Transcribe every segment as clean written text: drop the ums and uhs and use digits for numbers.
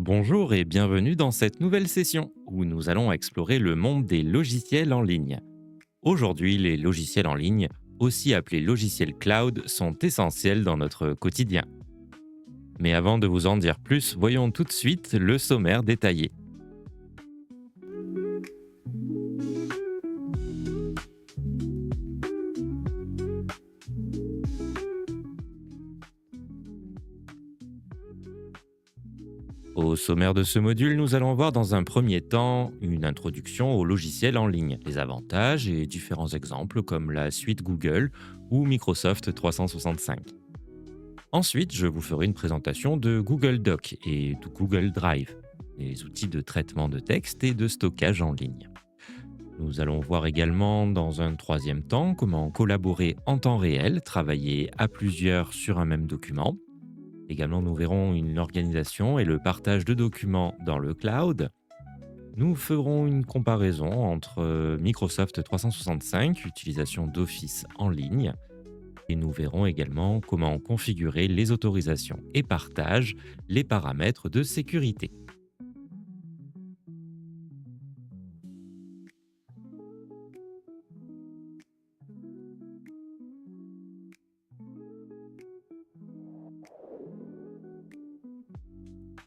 Bonjour et bienvenue dans cette nouvelle session où nous allons explorer le monde des logiciels en ligne. Aujourd'hui, les logiciels en ligne, aussi appelés logiciels cloud, sont essentiels dans notre quotidien. Mais avant de vous en dire plus, voyons tout de suite le sommaire détaillé. Au sommaire de ce module, nous allons voir dans un premier temps une introduction aux logiciels en ligne, les avantages et différents exemples comme la suite Google ou Microsoft 365. Ensuite, je vous ferai une présentation de Google Doc et de Google Drive, les outils de traitement de texte et de stockage en ligne. Nous allons voir également dans un troisième temps comment collaborer en temps réel, travailler à plusieurs sur un même document. Également, nous verrons une organisation et le partage de documents dans le cloud. Nous ferons une comparaison entre Microsoft 365, utilisation d'Office en ligne, et nous verrons également comment configurer les autorisations et partage, les paramètres de sécurité.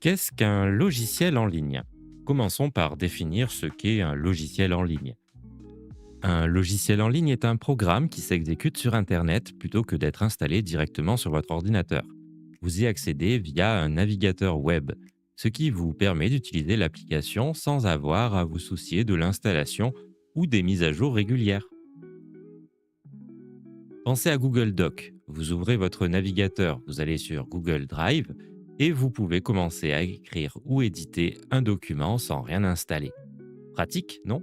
Qu'est-ce qu'un logiciel en ligne? Commençons par définir ce qu'est un logiciel en ligne. Un logiciel en ligne est un programme qui s'exécute sur Internet plutôt que d'être installé directement sur votre ordinateur. Vous y accédez via un navigateur web, ce qui vous permet d'utiliser l'application sans avoir à vous soucier de l'installation ou des mises à jour régulières. Pensez à Google Doc. Vous ouvrez votre navigateur, vous allez sur Google Drive et vous pouvez commencer à écrire ou éditer un document sans rien installer. Pratique, non?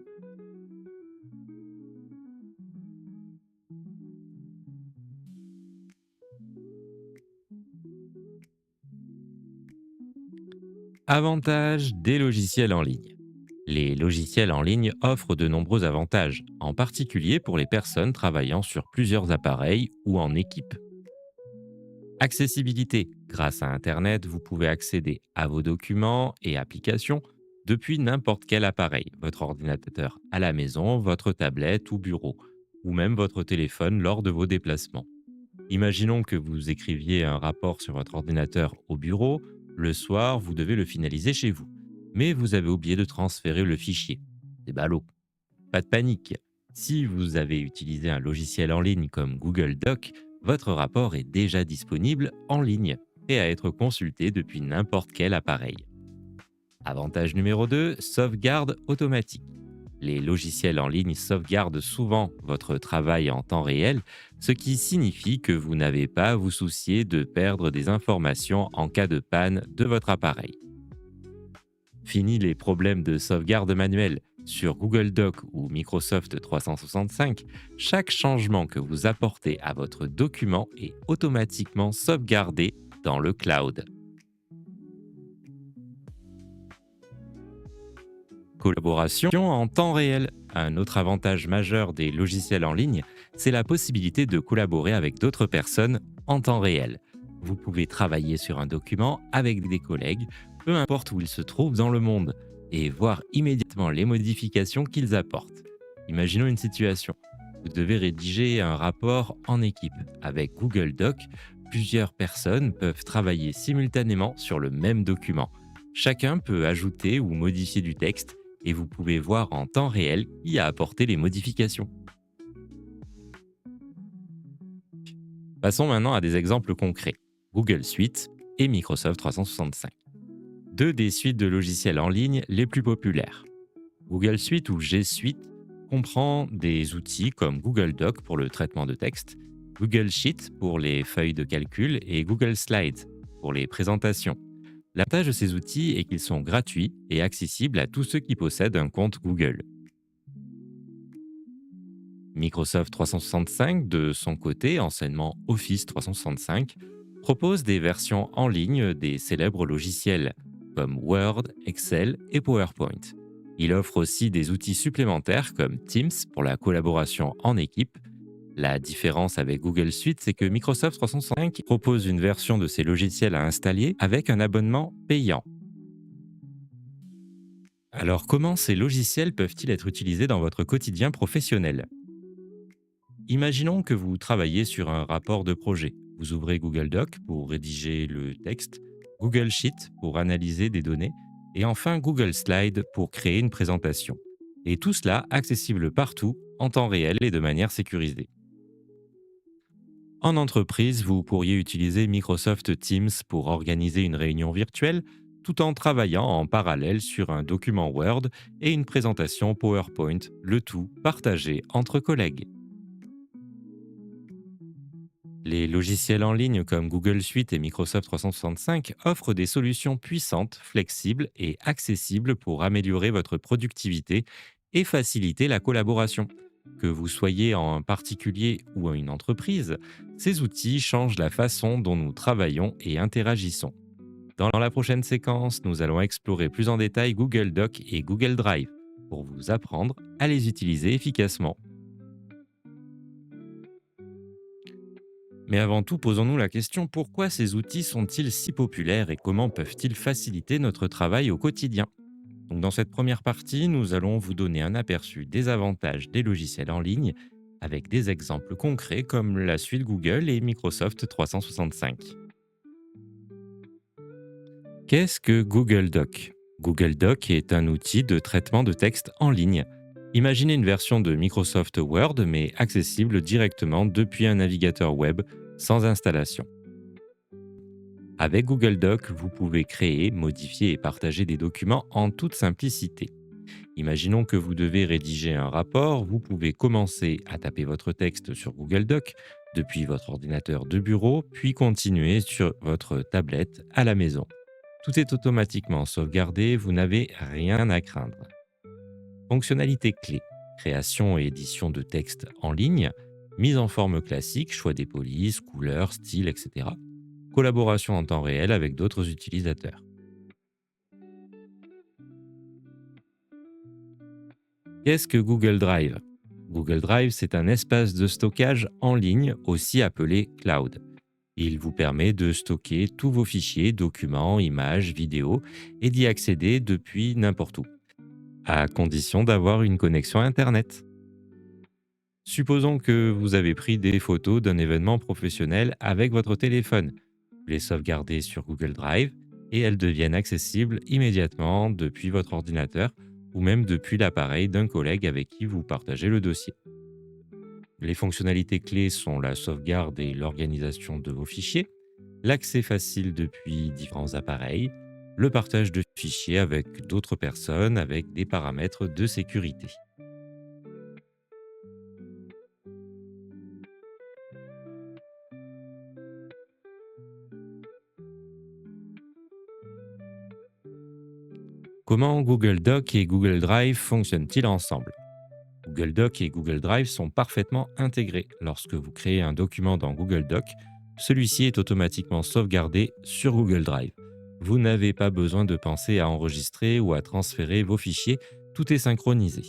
Avantages des logiciels en ligne. Les logiciels en ligne offrent de nombreux avantages, en particulier pour les personnes travaillant sur plusieurs appareils ou en équipe. Accessibilité. Grâce à Internet, vous pouvez accéder à vos documents et applications depuis n'importe quel appareil, votre ordinateur à la maison, votre tablette ou bureau, ou même votre téléphone lors de vos déplacements. Imaginons que vous écriviez un rapport sur votre ordinateur au bureau, le soir, vous devez le finaliser chez vous. Mais vous avez oublié de transférer le fichier. C'est ballot. Pas de panique. Si vous avez utilisé un logiciel en ligne comme Google Doc, votre rapport est déjà disponible en ligne et à être consulté depuis n'importe quel appareil. Avantage numéro 2, sauvegarde automatique. Les logiciels en ligne sauvegardent souvent votre travail en temps réel, ce qui signifie que vous n'avez pas à vous soucier de perdre des informations en cas de panne de votre appareil. Fini les problèmes de sauvegarde manuelle. Sur Google Doc ou Microsoft 365, chaque changement que vous apportez à votre document est automatiquement sauvegardé dans le cloud. Collaboration en temps réel. Un autre avantage majeur des logiciels en ligne, c'est la possibilité de collaborer avec d'autres personnes en temps réel. Vous pouvez travailler sur un document avec des collègues, peu importe où ils se trouvent dans le monde, et voir immédiatement les modifications qu'ils apportent. Imaginons une situation. Vous devez rédiger un rapport en équipe. Avec Google Doc, plusieurs personnes peuvent travailler simultanément sur le même document. Chacun peut ajouter ou modifier du texte et vous pouvez voir en temps réel qui a apporté les modifications. Passons maintenant à des exemples concrets. Google Suite et Microsoft 365. Deux des suites de logiciels en ligne les plus populaires. Google Suite ou G Suite comprend des outils comme Google Doc pour le traitement de texte, Google Sheet pour les feuilles de calcul et Google Slides pour les présentations. L'avantage de ces outils est qu'ils sont gratuits et accessibles à tous ceux qui possèdent un compte Google. Microsoft 365, de son côté, anciennement Office 365, propose des versions en ligne des célèbres logiciels comme Word, Excel et PowerPoint. Il offre aussi des outils supplémentaires comme Teams pour la collaboration en équipe. La différence avec Google Suite, c'est que Microsoft 365 propose une version de ces logiciels à installer avec un abonnement payant. Alors comment ces logiciels peuvent-ils être utilisés dans votre quotidien professionnel? Imaginons que vous travaillez sur un rapport de projet. Vous ouvrez Google Doc pour rédiger le texte, Google Sheet pour analyser des données et enfin Google Slide pour créer une présentation. Et tout cela accessible partout, en temps réel et de manière sécurisée. En entreprise, vous pourriez utiliser Microsoft Teams pour organiser une réunion virtuelle tout en travaillant en parallèle sur un document Word et une présentation PowerPoint, le tout partagé entre collègues. Les logiciels en ligne comme Google Suite et Microsoft 365 offrent des solutions puissantes, flexibles et accessibles pour améliorer votre productivité et faciliter la collaboration. Que vous soyez en particulier ou en une entreprise, ces outils changent la façon dont nous travaillons et interagissons. Dans la prochaine séquence, nous allons explorer plus en détail Google Doc et Google Drive pour vous apprendre à les utiliser efficacement. Mais avant tout, posons-nous la question, pourquoi ces outils sont-ils si populaires et comment peuvent-ils faciliter notre travail au quotidien? Donc, dans cette première partie, nous allons vous donner un aperçu des avantages des logiciels en ligne avec des exemples concrets comme la suite Google et Microsoft 365. Qu'est-ce que Google Doc? Google Doc est un outil de traitement de texte en ligne. Imaginez une version de Microsoft Word mais accessible directement depuis un navigateur web sans installation. Avec Google Doc, vous pouvez créer, modifier et partager des documents en toute simplicité. Imaginons que vous devez rédiger un rapport, vous pouvez commencer à taper votre texte sur Google Doc depuis votre ordinateur de bureau, puis continuer sur votre tablette à la maison. Tout est automatiquement sauvegardé, vous n'avez rien à craindre. Fonctionnalités clés: création et édition de texte en ligne, mise en forme classique, choix des polices, couleurs, styles, etc. Collaboration en temps réel avec d'autres utilisateurs. Qu'est-ce que Google Drive? Google Drive, c'est un espace de stockage en ligne, aussi appelé cloud. Il vous permet de stocker tous vos fichiers, documents, images, vidéos et d'y accéder depuis n'importe où, à condition d'avoir une connexion Internet. Supposons que vous avez pris des photos d'un événement professionnel avec votre téléphone. Vous les sauvegardez sur Google Drive et elles deviennent accessibles immédiatement depuis votre ordinateur ou même depuis l'appareil d'un collègue avec qui vous partagez le dossier. Les fonctionnalités clés sont la sauvegarde et l'organisation de vos fichiers, l'accès facile depuis différents appareils, le partage de fichiers avec d'autres personnes avec des paramètres de sécurité. Comment Google Doc et Google Drive fonctionnent-ils ensemble? Google Doc et Google Drive sont parfaitement intégrés. Lorsque vous créez un document dans Google Doc, celui-ci est automatiquement sauvegardé sur Google Drive. Vous n'avez pas besoin de penser à enregistrer ou à transférer vos fichiers, tout est synchronisé.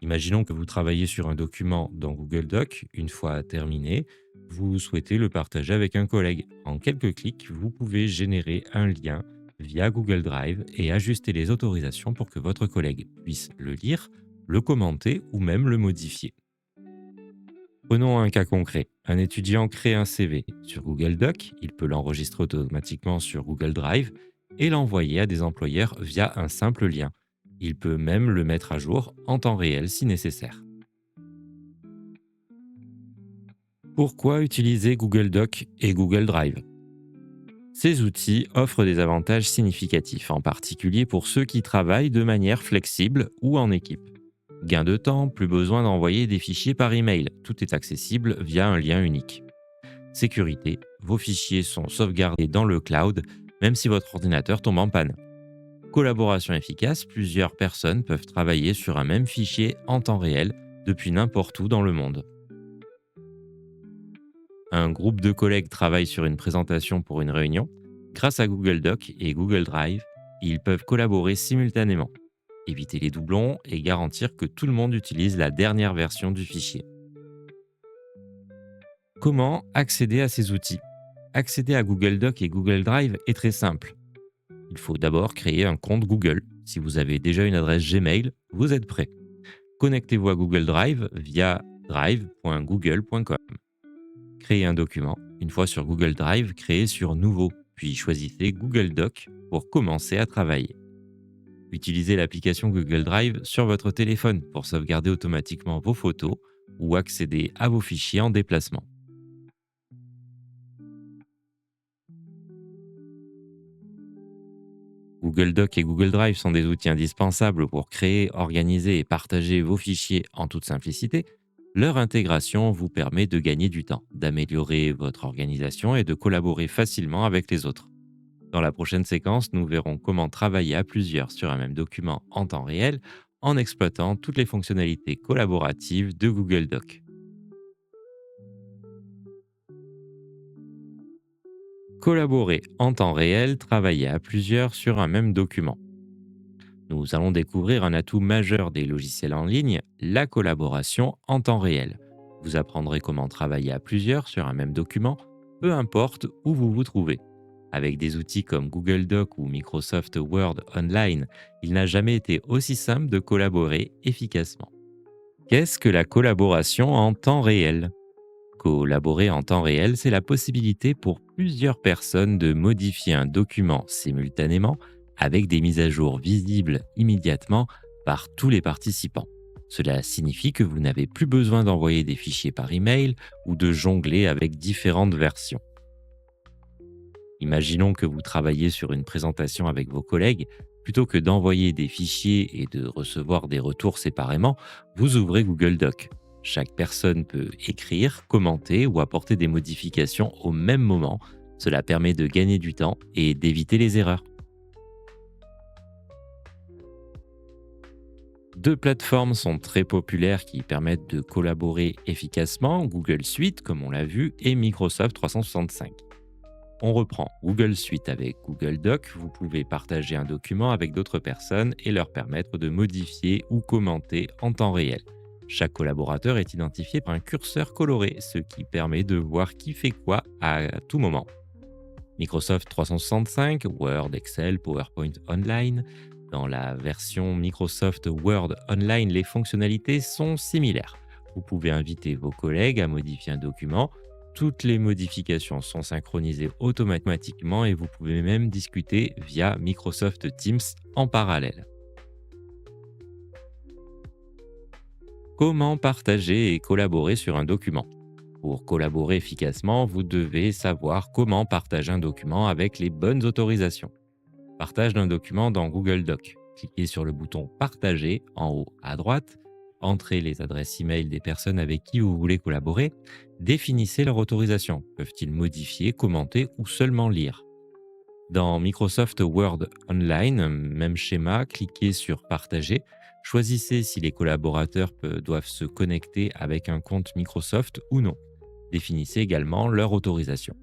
Imaginons que vous travaillez sur un document dans Google Doc. Une fois terminé, vous souhaitez le partager avec un collègue. En quelques clics, vous pouvez générer un lien via Google Drive et ajuster les autorisations pour que votre collègue puisse le lire, le commenter ou même le modifier. Prenons un cas concret. Un étudiant crée un CV sur Google Doc, il peut l'enregistrer automatiquement sur Google Drive et l'envoyer à des employeurs via un simple lien. Il peut même le mettre à jour en temps réel si nécessaire. Pourquoi utiliser Google Doc et Google Drive? Ces outils offrent des avantages significatifs, en particulier pour ceux qui travaillent de manière flexible ou en équipe. Gain de temps, plus besoin d'envoyer des fichiers par email, tout est accessible via un lien unique. Sécurité, vos fichiers sont sauvegardés dans le cloud, même si votre ordinateur tombe en panne. Collaboration efficace, plusieurs personnes peuvent travailler sur un même fichier en temps réel depuis n'importe où dans le monde. Un groupe de collègues travaille sur une présentation pour une réunion. Grâce à Google Doc et Google Drive, ils peuvent collaborer simultanément, éviter les doublons et garantir que tout le monde utilise la dernière version du fichier. Comment accéder à ces outils? Accéder à Google Doc et Google Drive est très simple. Il faut d'abord créer un compte Google. Si vous avez déjà une adresse Gmail, vous êtes prêt. Connectez-vous à Google Drive via drive.google.com. Créez un document. Une fois sur Google Drive, créez sur Nouveau, puis choisissez Google Doc pour commencer à travailler. Utilisez l'application Google Drive sur votre téléphone pour sauvegarder automatiquement vos photos ou accéder à vos fichiers en déplacement. Google Doc et Google Drive sont des outils indispensables pour créer, organiser et partager vos fichiers en toute simplicité. Leur intégration vous permet de gagner du temps, d'améliorer votre organisation et de collaborer facilement avec les autres. Dans la prochaine séquence, nous verrons comment travailler à plusieurs sur un même document en temps réel en exploitant toutes les fonctionnalités collaboratives de Google Doc. Collaborer en temps réel, travailler à plusieurs sur un même document. Nous allons découvrir un atout majeur des logiciels en ligne, la collaboration en temps réel. Vous apprendrez comment travailler à plusieurs sur un même document, peu importe où vous vous trouvez. Avec des outils comme Google Doc ou Microsoft Word Online, il n'a jamais été aussi simple de collaborer efficacement. Qu'est-ce que la collaboration en temps réel? Collaborer en temps réel, c'est la possibilité pour plusieurs personnes de modifier un document simultanément avec des mises à jour visibles immédiatement par tous les participants. Cela signifie que vous n'avez plus besoin d'envoyer des fichiers par email ou de jongler avec différentes versions. Imaginons que vous travaillez sur une présentation avec vos collègues. Plutôt que d'envoyer des fichiers et de recevoir des retours séparément, vous ouvrez Google Doc. Chaque personne peut écrire, commenter ou apporter des modifications au même moment. Cela permet de gagner du temps et d'éviter les erreurs. Deux plateformes sont très populaires qui permettent de collaborer efficacement, Google Suite, comme on l'a vu, et Microsoft 365. On reprend Google Suite avec Google Doc. Vous pouvez partager un document avec d'autres personnes et leur permettre de modifier ou commenter en temps réel. Chaque collaborateur est identifié par un curseur coloré, ce qui permet de voir qui fait quoi à tout moment. Microsoft 365, Word, Excel, PowerPoint Online. Dans la version Microsoft Word Online, les fonctionnalités sont similaires. Vous pouvez inviter vos collègues à modifier un document. Toutes les modifications sont synchronisées automatiquement et vous pouvez même discuter via Microsoft Teams en parallèle. Comment partager et collaborer sur un document? Pour collaborer efficacement, vous devez savoir comment partager un document avec les bonnes autorisations. Partage d'un document dans Google Doc. Cliquez sur le bouton Partager en haut à droite. Entrez les adresses e-mail des personnes avec qui vous voulez collaborer. Définissez leur autorisation. Peuvent-ils modifier, commenter ou seulement lire? Dans Microsoft Word Online, même schéma, cliquez sur Partager. Choisissez si les collaborateurs doivent se connecter avec un compte Microsoft ou non. Définissez également leur autorisation.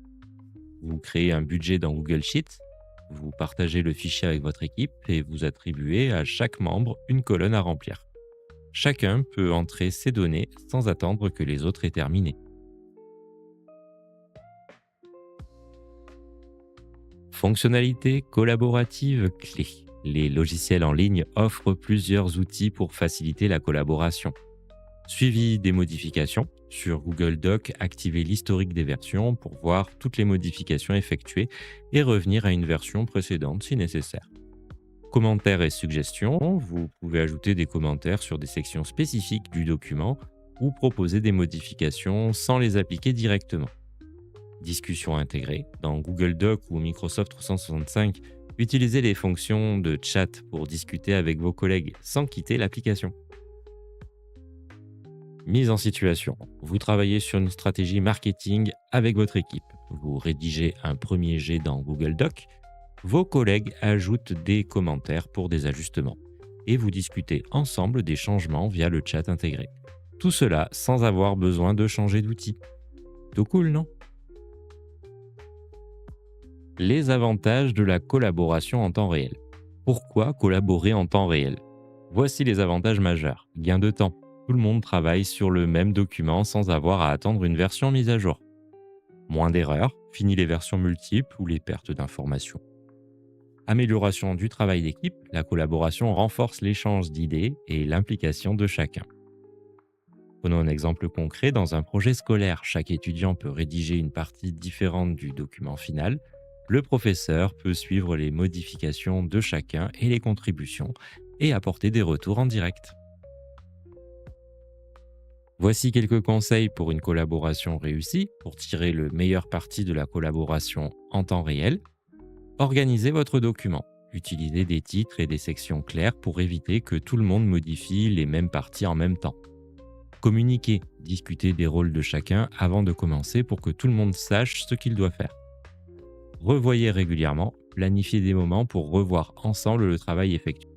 Vous créez un budget dans Google Sheets. Vous partagez le fichier avec votre équipe et vous attribuez à chaque membre une colonne à remplir. Chacun peut entrer ses données sans attendre que les autres aient terminé. Fonctionnalités collaboratives clés. Les logiciels en ligne offrent plusieurs outils pour faciliter la collaboration. Suivi des modifications. Sur Google Doc, activez l'historique des versions pour voir toutes les modifications effectuées et revenir à une version précédente si nécessaire. Commentaires et suggestions. Vous pouvez ajouter des commentaires sur des sections spécifiques du document ou proposer des modifications sans les appliquer directement. Discussion intégrée. Dans Google Doc ou Microsoft 365, utilisez les fonctions de chat pour discuter avec vos collègues sans quitter l'application. Mise en situation. Vous travaillez sur une stratégie marketing avec votre équipe. Vous rédigez un premier jet dans Google Doc. Vos collègues ajoutent des commentaires pour des ajustements. Et vous discutez ensemble des changements via le chat intégré. Tout cela sans avoir besoin de changer d'outil. Tout cool, non? Les avantages de la collaboration en temps réel. Pourquoi collaborer en temps réel? Voici les avantages majeurs. Gain de temps. Tout le monde travaille sur le même document sans avoir à attendre une version mise à jour. Moins d'erreurs, fini les versions multiples ou les pertes d'informations. Amélioration du travail d'équipe, la collaboration renforce l'échange d'idées et l'implication de chacun. Prenons un exemple concret. Dans un projet scolaire, chaque étudiant peut rédiger une partie différente du document final. Le professeur peut suivre les modifications de chacun et les contributions et apporter des retours en direct. Voici quelques conseils pour une collaboration réussie, pour tirer le meilleur parti de la collaboration en temps réel. Organisez votre document. Utilisez des titres et des sections claires pour éviter que tout le monde modifie les mêmes parties en même temps. Communiquez, discutez des rôles de chacun avant de commencer pour que tout le monde sache ce qu'il doit faire. Revoyez régulièrement, planifiez des moments pour revoir ensemble le travail effectué.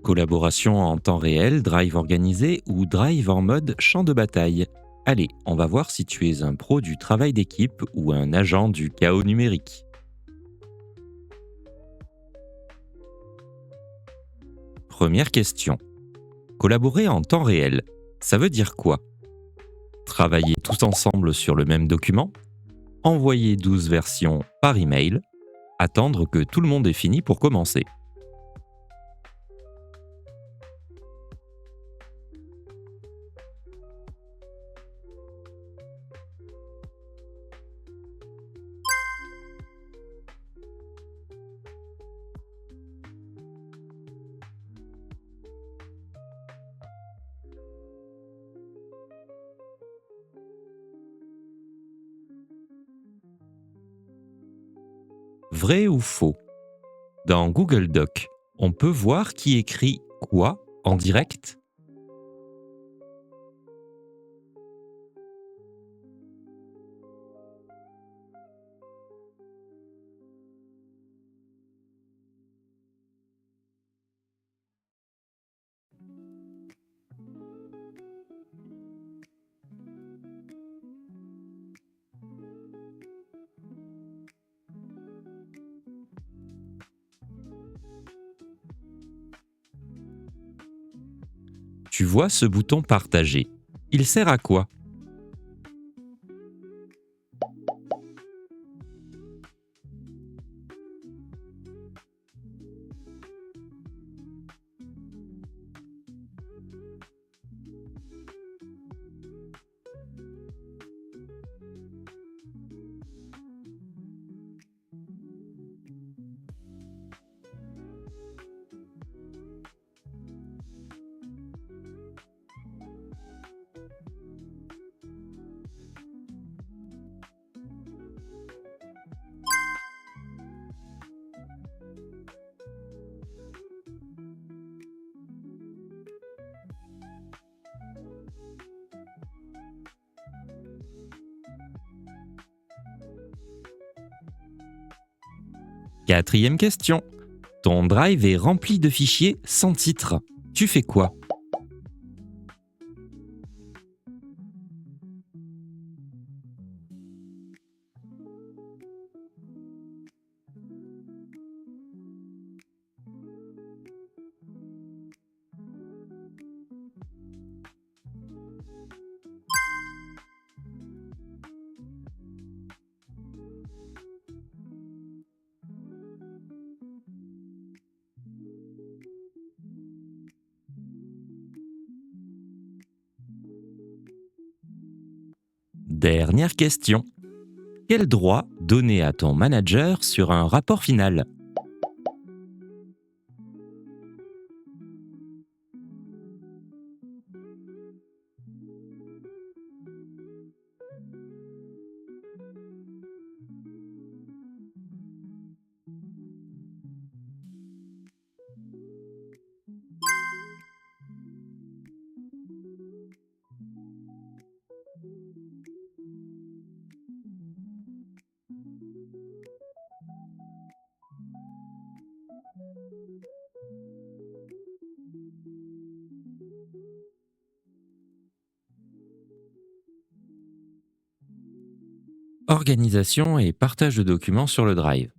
Collaboration en temps réel, drive organisé ou drive en mode champ de bataille. Allez, on va voir si tu es un pro du travail d'équipe ou un agent du chaos numérique. Première question. Collaborer en temps réel, ça veut dire quoi? Travailler tous ensemble sur le même document? Envoyer 12 versions par email? Attendre que tout le monde ait fini pour commencer? Vrai ou faux? Dans Google Doc, on peut voir qui écrit quoi en direct? Tu vois ce bouton partager. Il sert à quoi? Quatrième question. Ton drive est rempli de fichiers sans titre. Tu fais quoi? Dernière question. Quel droit donner à ton manager sur un rapport final? Organisation et partage de documents sur le drive.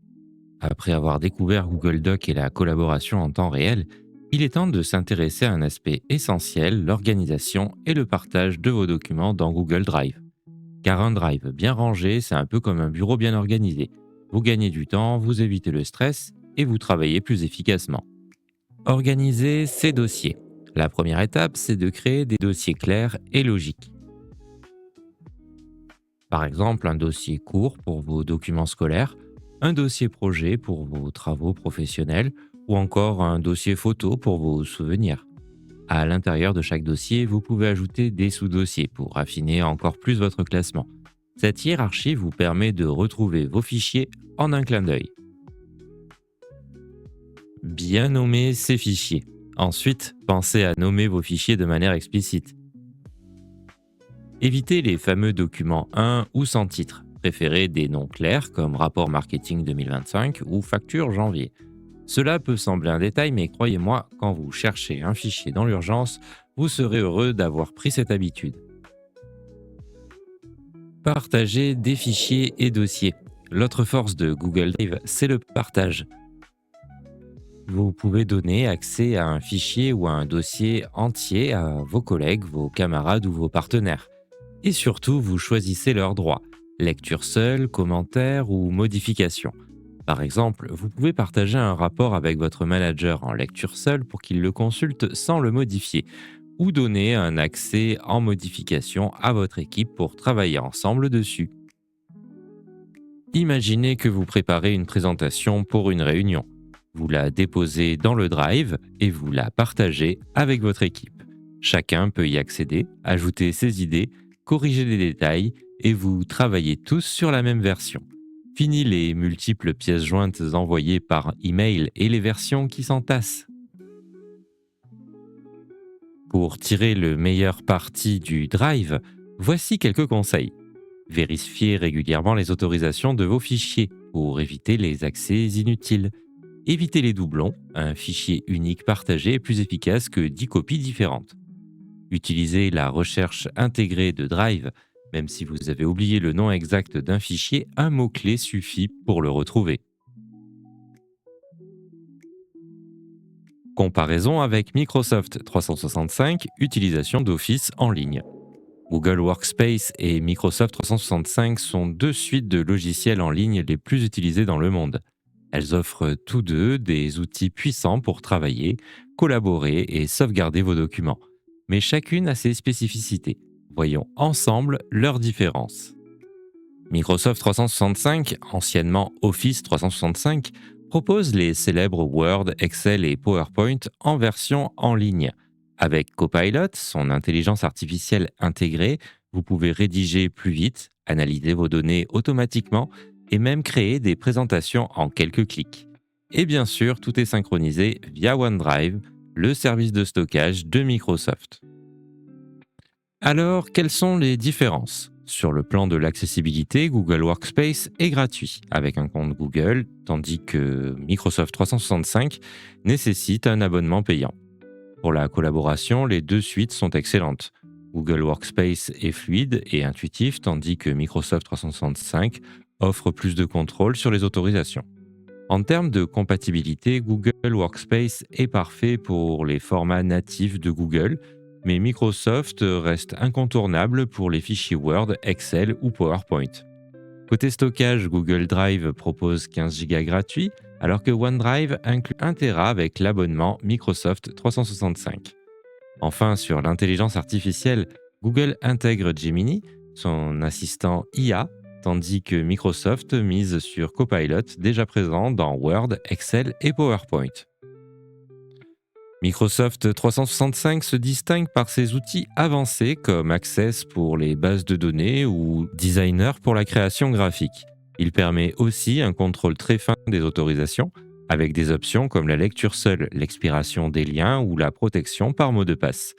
Après avoir découvert Google Doc et la collaboration en temps réel, il est temps de s'intéresser à un aspect essentiel, l'organisation et le partage de vos documents dans Google Drive. Car un drive bien rangé, c'est un peu comme un bureau bien organisé. Vous gagnez du temps, vous évitez le stress et vous travaillez plus efficacement. Organiser ces dossiers. La première étape, c'est de créer des dossiers clairs et logiques. Par exemple, un dossier court pour vos documents scolaires, un dossier projet pour vos travaux professionnels ou encore un dossier photo pour vos souvenirs. À l'intérieur de chaque dossier, vous pouvez ajouter des sous-dossiers pour affiner encore plus votre classement. Cette hiérarchie vous permet de retrouver vos fichiers en un clin d'œil. Bien nommer ces fichiers. Ensuite, pensez à nommer vos fichiers de manière explicite. Évitez les fameux documents 1 ou sans titre. Préférez des noms clairs comme rapport marketing 2025 ou facture janvier. Cela peut sembler un détail, mais croyez-moi, quand vous cherchez un fichier dans l'urgence, vous serez heureux d'avoir pris cette habitude. Partagez des fichiers et dossiers. L'autre force de Google Drive, c'est le partage. Vous pouvez donner accès à un fichier ou à un dossier entier à vos collègues, vos camarades ou vos partenaires. Et surtout, vous choisissez leurs droits, lecture seule, commentaires ou modification. Par exemple, vous pouvez partager un rapport avec votre manager en lecture seule pour qu'il le consulte sans le modifier, ou donner un accès en modification à votre équipe pour travailler ensemble dessus. Imaginez que vous préparez une présentation pour une réunion. Vous la déposez dans le Drive et vous la partagez avec votre équipe. Chacun peut y accéder, ajouter ses idées, corriger les détails et vous travaillez tous sur la même version. Fini les multiples pièces jointes envoyées par email et les versions qui s'entassent. Pour tirer le meilleur parti du Drive, voici quelques conseils. Vérifiez régulièrement les autorisations de vos fichiers pour éviter les accès inutiles. Évitez les doublons, un fichier unique partagé est plus efficace que 10 copies différentes. Utilisez la recherche intégrée de Drive. Même si vous avez oublié le nom exact d'un fichier, un mot-clé suffit pour le retrouver. Comparaison avec Microsoft 365, utilisation d'Office en ligne. Google Workspace et Microsoft 365 sont deux suites de logiciels en ligne les plus utilisées dans le monde. Elles offrent tous deux des outils puissants pour travailler, collaborer et sauvegarder vos documents. Mais chacune a ses spécificités. Voyons ensemble leurs différences. Microsoft 365, anciennement Office 365, propose les célèbres Word, Excel et PowerPoint en version en ligne. Avec Copilot, son intelligence artificielle intégrée, vous pouvez rédiger plus vite, analyser vos données automatiquement et même créer des présentations en quelques clics. Et bien sûr, tout est synchronisé via OneDrive, le service de stockage de Microsoft. Alors, quelles sont les différences? Sur le plan de l'accessibilité, Google Workspace est gratuit avec un compte Google, tandis que Microsoft 365 nécessite un abonnement payant. Pour la collaboration, les deux suites sont excellentes. Google Workspace est fluide et intuitif, tandis que Microsoft 365 offre plus de contrôle sur les autorisations. En termes de compatibilité, Google Workspace est parfait pour les formats natifs de Google, mais Microsoft reste incontournable pour les fichiers Word, Excel ou PowerPoint. Côté stockage, Google Drive propose 15 Go gratuits, alors que OneDrive inclut 1 Tera avec l'abonnement Microsoft 365. Enfin, sur l'intelligence artificielle, Google intègre Gemini, son assistant IA, tandis que Microsoft mise sur Copilot déjà présent dans Word, Excel et PowerPoint. Microsoft 365 se distingue par ses outils avancés comme Access pour les bases de données ou Designer pour la création graphique. Il permet aussi un contrôle très fin des autorisations avec des options comme la lecture seule, l'expiration des liens ou la protection par mot de passe.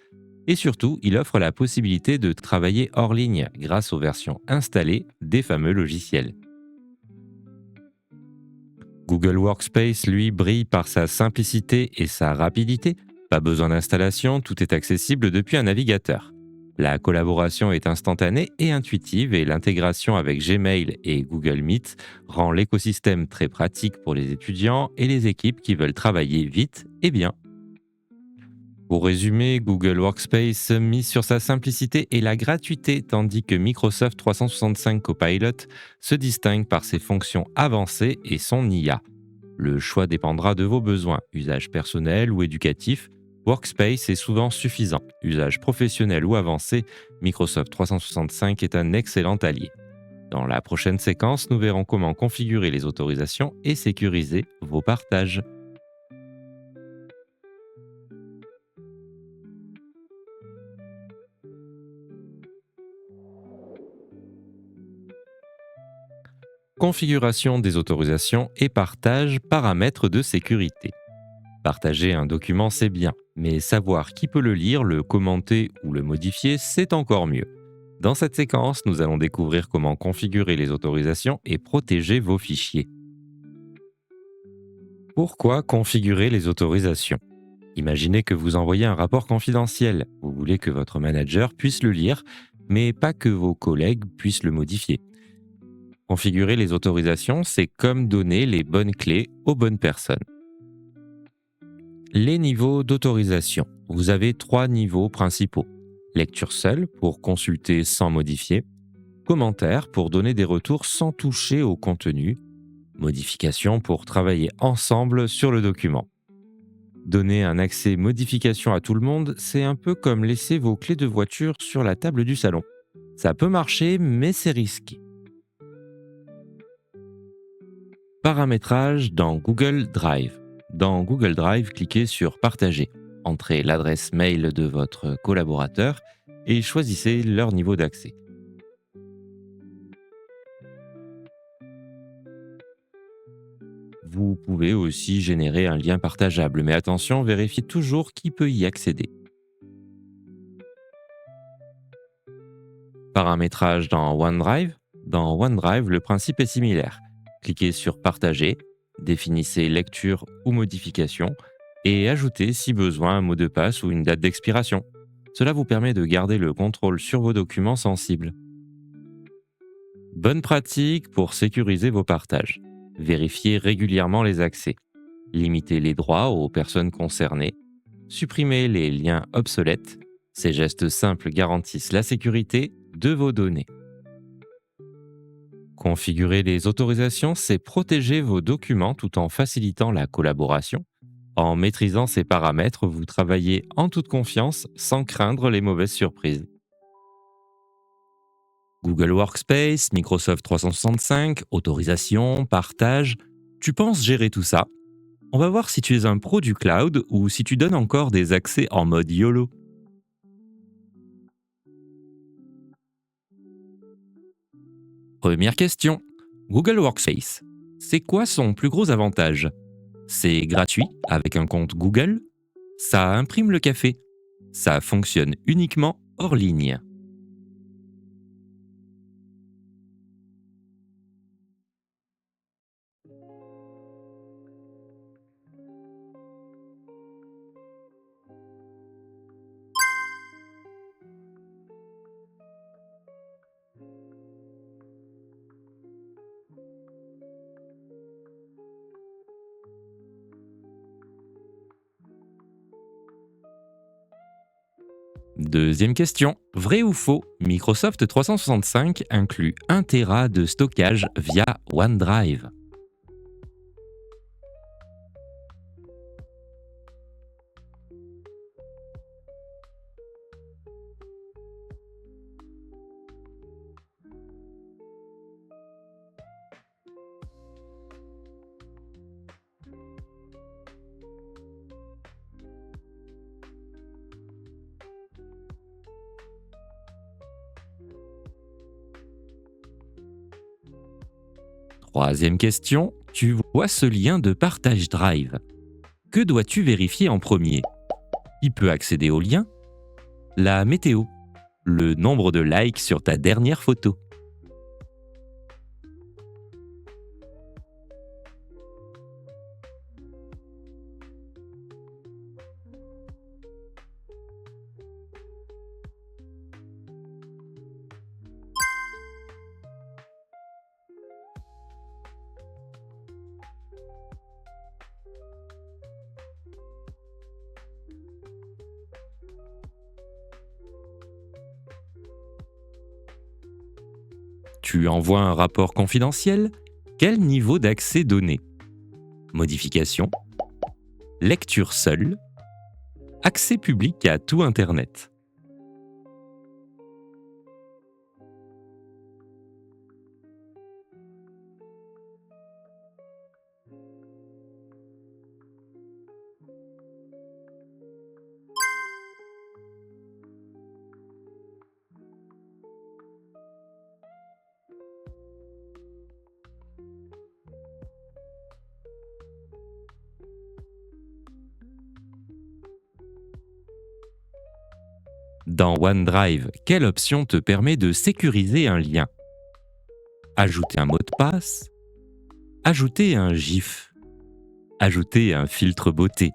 Et surtout, il offre la possibilité de travailler hors ligne grâce aux versions installées des fameux logiciels. Google Workspace, lui, brille par sa simplicité et sa rapidité. Pas besoin d'installation, tout est accessible depuis un navigateur. La collaboration est instantanée et intuitive et l'intégration avec Gmail et Google Meet rend l'écosystème très pratique pour les étudiants et les équipes qui veulent travailler vite et bien. Pour résumer, Google Workspace mise sur sa simplicité et la gratuité, tandis que Microsoft 365 Copilot se distingue par ses fonctions avancées et son IA. Le choix dépendra de vos besoins, usage personnel ou éducatif. Workspace est souvent suffisant. Usage professionnel ou avancé, Microsoft 365 est un excellent allié. Dans la prochaine séquence, nous verrons comment configurer les autorisations et sécuriser vos partages. Configuration des autorisations et partage, paramètres de sécurité. Partager un document, c'est bien, mais savoir qui peut le lire, le commenter ou le modifier, c'est encore mieux. Dans cette séquence, nous allons découvrir comment configurer les autorisations et protéger vos fichiers. Pourquoi configurer les autorisations? Imaginez que vous envoyez un rapport confidentiel. Vous voulez que votre manager puisse le lire, mais pas que vos collègues puissent le modifier. Configurer les autorisations, c'est comme donner les bonnes clés aux bonnes personnes. Les niveaux d'autorisation. Vous avez trois niveaux principaux. Lecture seule pour consulter sans modifier. Commentaire pour donner des retours sans toucher au contenu. Modification pour travailler ensemble sur le document. Donner un accès modification à tout le monde, c'est un peu comme laisser vos clés de voiture sur la table du salon. Ça peut marcher, mais c'est risqué. Paramétrage dans Google Drive. Dans Google Drive, cliquez sur Partager. Entrez l'adresse mail de votre collaborateur et choisissez leur niveau d'accès. Vous pouvez aussi générer un lien partageable, mais attention, vérifiez toujours qui peut y accéder. Paramétrage dans OneDrive. Dans OneDrive, le principe est similaire. Cliquez sur Partager, définissez lecture ou modification et ajoutez si besoin un mot de passe ou une date d'expiration. Cela vous permet de garder le contrôle sur vos documents sensibles. Bonne pratique pour sécuriser vos partages. Vérifiez régulièrement les accès. Limitez les droits aux personnes concernées. Supprimez les liens obsolètes. Ces gestes simples garantissent la sécurité de vos données. Configurer les autorisations, c'est protéger vos documents tout en facilitant la collaboration. En maîtrisant ces paramètres, vous travaillez en toute confiance sans craindre les mauvaises surprises. Google Workspace, Microsoft 365, autorisation, partage. Tu penses gérer tout ça? On va voir si tu es un pro du cloud ou si tu donnes encore des accès en mode YOLO. Première question. Google Workspace. C'est quoi son plus gros avantage? C'est gratuit avec un compte Google. Ça imprime le café. Ça fonctionne uniquement hors ligne. Deuxième question. Vrai ou faux? Microsoft 365 inclut 1 Tera de stockage via OneDrive. Troisième question. Tu vois ce lien de partage Drive. Que dois-tu vérifier en premier? Qui peut accéder au lien? La météo. Le nombre de likes sur ta dernière photo. Tu envoies un rapport confidentiel? Quel niveau d'accès donner? Modification? Lecture seule? Accès public à tout Internet? Dans OneDrive, quelle option te permet de sécuriser un lien? Ajouter un mot de passe? Ajouter un GIF? Ajouter un filtre beauté?